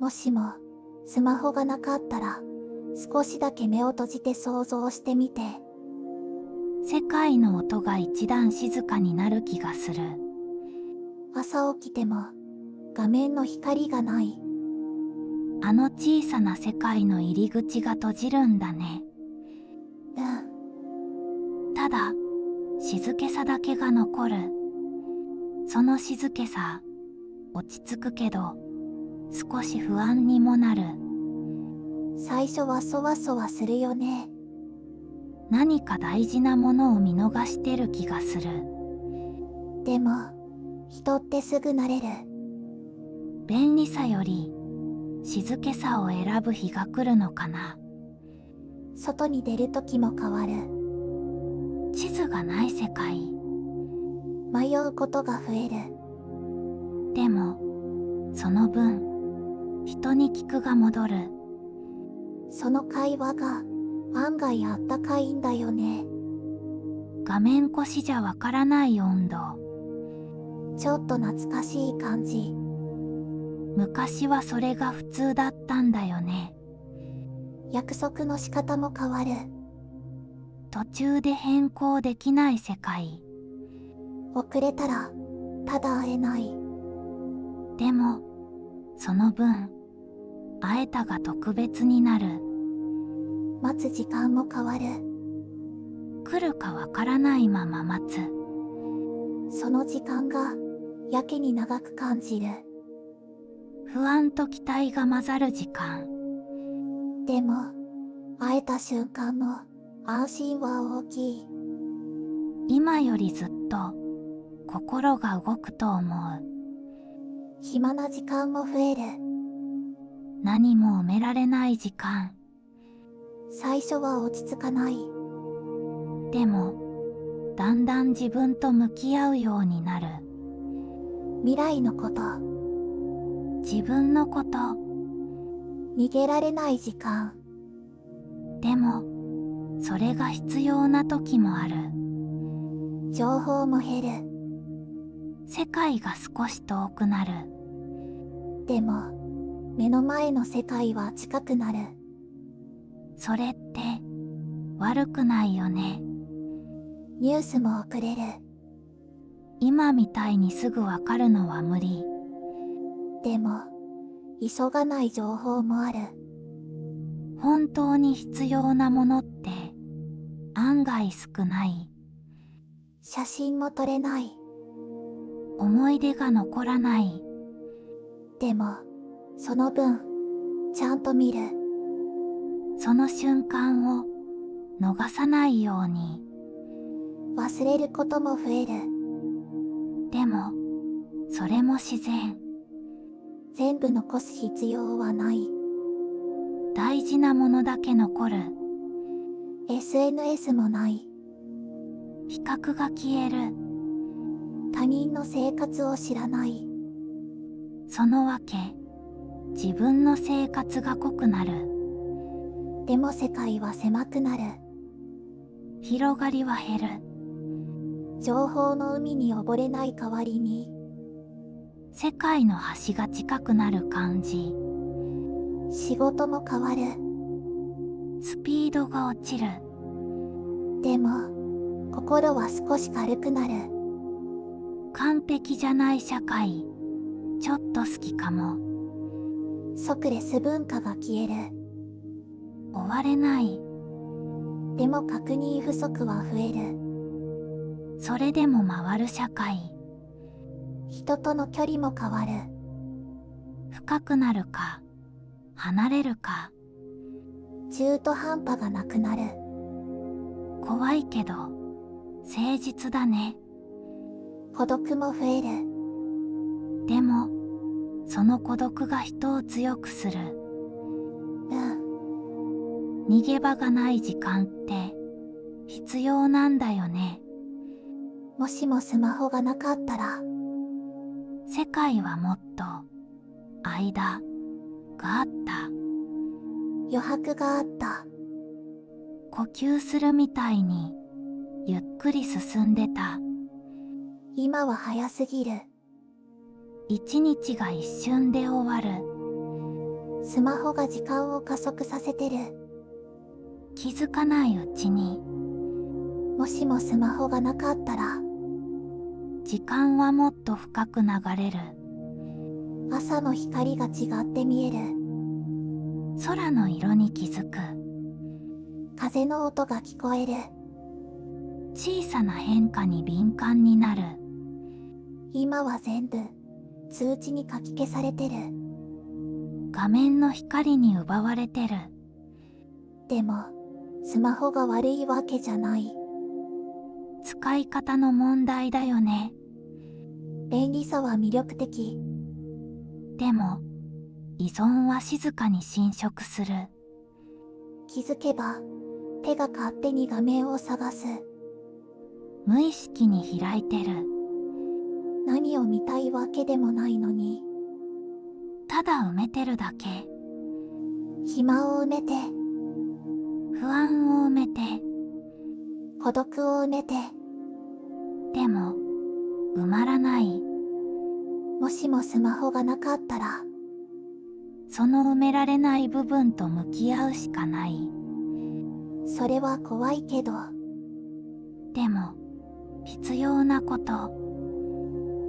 もしもスマホがなかったら、少しだけ目を閉じて想像してみて。世界の音が一段静かになる気がする。朝起きても画面の光がない。あの小さな世界の入り口が閉じるんだね。ただ静けさだけが残る。その静けさ、落ち着くけど少し不安にもなる。最初はそわそわするよね。何か大事なものを見逃してる気がする。でも人ってすぐ慣れる。便利さより静けさを選ぶ日が来るのかな。外に出る時も変わる。地図がない世界。迷うことが増える。でもその分人に聞くが戻る。その会話が案外あったかいんだよね。画面越しじゃわからない温度。ちょっと懐かしい感じ。昔はそれが普通だったんだよね。約束の仕方も変わる。途中で変更できない世界。遅れたらただ会えない。でもその分会えたが特別になる。待つ時間も変わる。来るかわからないまま待つ。その時間がやけに長く感じる。不安と期待が混ざる時間。でも会えた瞬間の安心は大きい。今よりずっと心が動くと思う。暇な時間も増える。何も埋められない時間。最初は落ち着かない。でもだんだん自分と向き合うようになる。未来のこと、自分のこと。逃げられない時間。でもそれが必要な時もある。情報も減る。世界が少し遠くなる。でも目の前の世界は近くなる。それって悪くないよね。ニュースも遅れる。今みたいにすぐわかるのは無理。でも急がない情報もある。本当に必要なものって案外少ない。写真も撮れない。思い出が残らない。でもその分ちゃんと見る。その瞬間を逃さないように。忘れることも増える。でもそれも自然。全部残す必要はない。大事なものだけ残る。 SNS もない。比較が消える。他人の生活を知らない。そのわけ、自分の生活が濃くなる。でも世界は狭くなる。広がりは減る。情報の海に溺れない代わりに、世界の端が近くなる感じ。仕事も変わる。スピードが落ちる。でも心は少し軽くなる。完璧じゃない社会、ちょっと好きかも。即レス文化が消える。終われない。でも確認不足は増える。それでも回る社会。人との距離も変わる。深くなるか離れるか。中途半端がなくなる。怖いけど誠実だね。孤独も増える。でもその孤独が人を強くする。逃げ場がない時間って必要なんだよね。もしもスマホがなかったら、世界はもっと間があった。余白があった。呼吸するみたいにゆっくり進んでた。今は早すぎる。一日が一瞬で終わる。スマホが時間を加速させてる。気づかないうちに、もしもスマホがなかったら、時間はもっと深く流れる。朝の光が違って見える。空の色に気づく。風の音が聞こえる。小さな変化に敏感になる。今は全部通知にかき消されてる。画面の光に奪われてる。でもスマホが悪いわけじゃない。使い方の問題だよね。便利さは魅力的。でも依存は静かに侵食する。気づけば手が勝手に画面を探す。無意識に開いてる。何を見たいわけでもないのに、ただ埋めてるだけ。暇を埋めて、不安を埋めて。孤独を埋めて。でも埋まらない。もしもスマホがなかったら、その埋められない部分と向き合うしかない。それは怖いけど、でも必要なこと。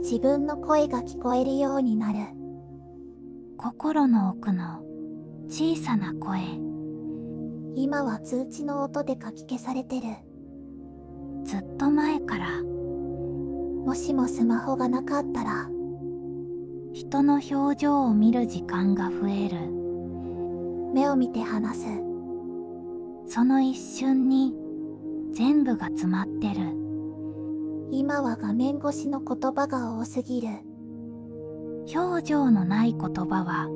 自分の声が聞こえるようになる。心の奥の小さな声。今は通知の音でかき消されてる。ずっと前から。もしもスマホがなかったら、人の表情を見る時間が増える。目を見て話す。その一瞬に全部が詰まってる。今は画面越しの言葉が多すぎる。表情のない言葉は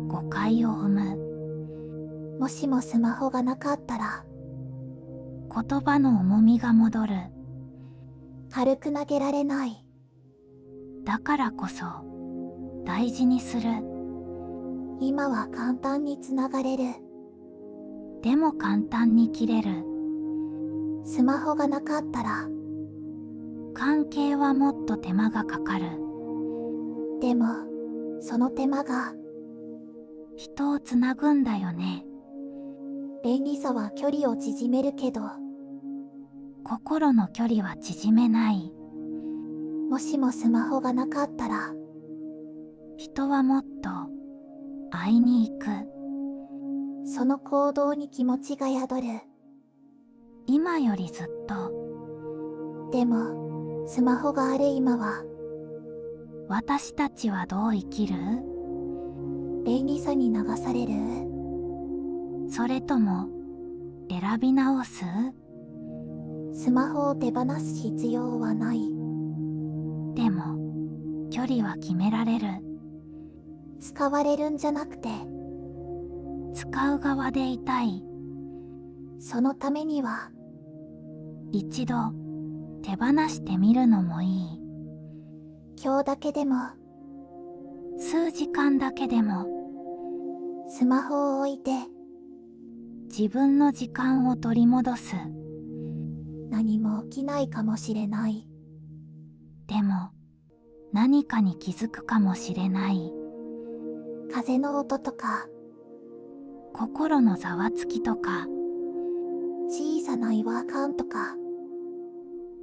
誤解を生む。もしもスマホがなかったら、言葉の重みが戻る。軽く投げられない。だからこそ大事にする。今は簡単につながれる。でも簡単に切れる。スマホがなかったら、関係はもっと手間がかかる。でもその手間が、人をつなぐんだよね。便利さは距離を縮めるけど、心の距離は縮めない。もしもスマホがなかったら、人はもっと会いに行く。その行動に気持ちが宿る。今よりずっと。でもスマホがある今は、私たちはどう生きる？便利さに流される？それとも選び直す？スマホを手放す必要はない。でも距離は決められる。使われるんじゃなくて、使う側でいたい。そのためには一度手放してみるのもいい。今日だけでも、数時間だけでもスマホを置いて、自分の時間を取り戻す。何も起きないかもしれない。でも何かに気づくかもしれない。風の音とか、心のざわつきとか、小さな違和感とか、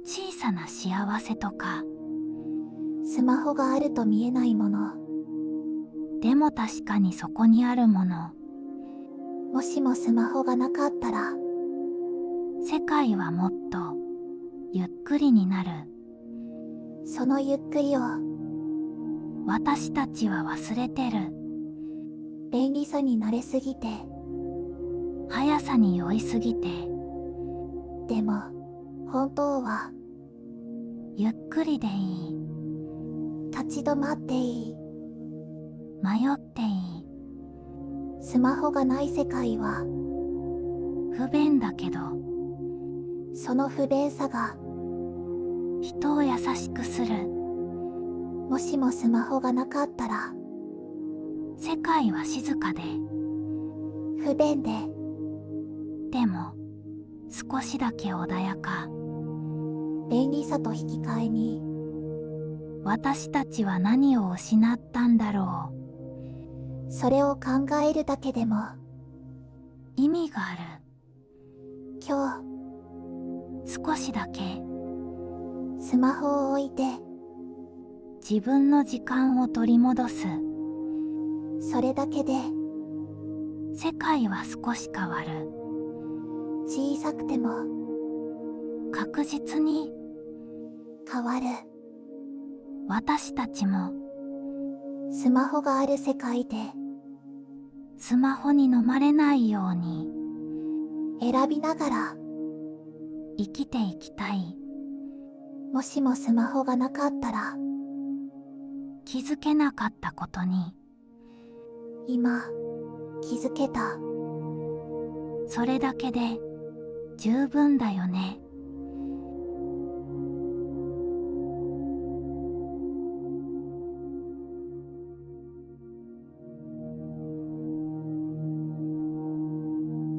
小さな幸せとか。スマホがあると見えないもの。でも確かにそこにあるもの。もしもスマホがなかったら、世界はもっとゆっくりになる。そのゆっくりを私たちは忘れてる。便利さに慣れすぎて、速さに酔いすぎて。でも本当はゆっくりでいい。立ち止まっていい。迷っていい。スマホがない世界は、不便だけどその不便さが、人を優しくする。もしもスマホがなかったら、世界は静かで、不便で、でも少しだけ穏やか。便利さと引き換えに、私たちは何を失ったんだろそれを考えるだけでも意味がある。今少しだけ日スマホを置いて自分の時間を取り戻す。それだけで世界は少し変わる。小さくても確実に変わる。私たちもスマホがある世界でスマホに飲まれないように選びながら、生きていきたい。もしもスマホがなかったら気づけなかったことに今気づけた。それだけで十分だよね。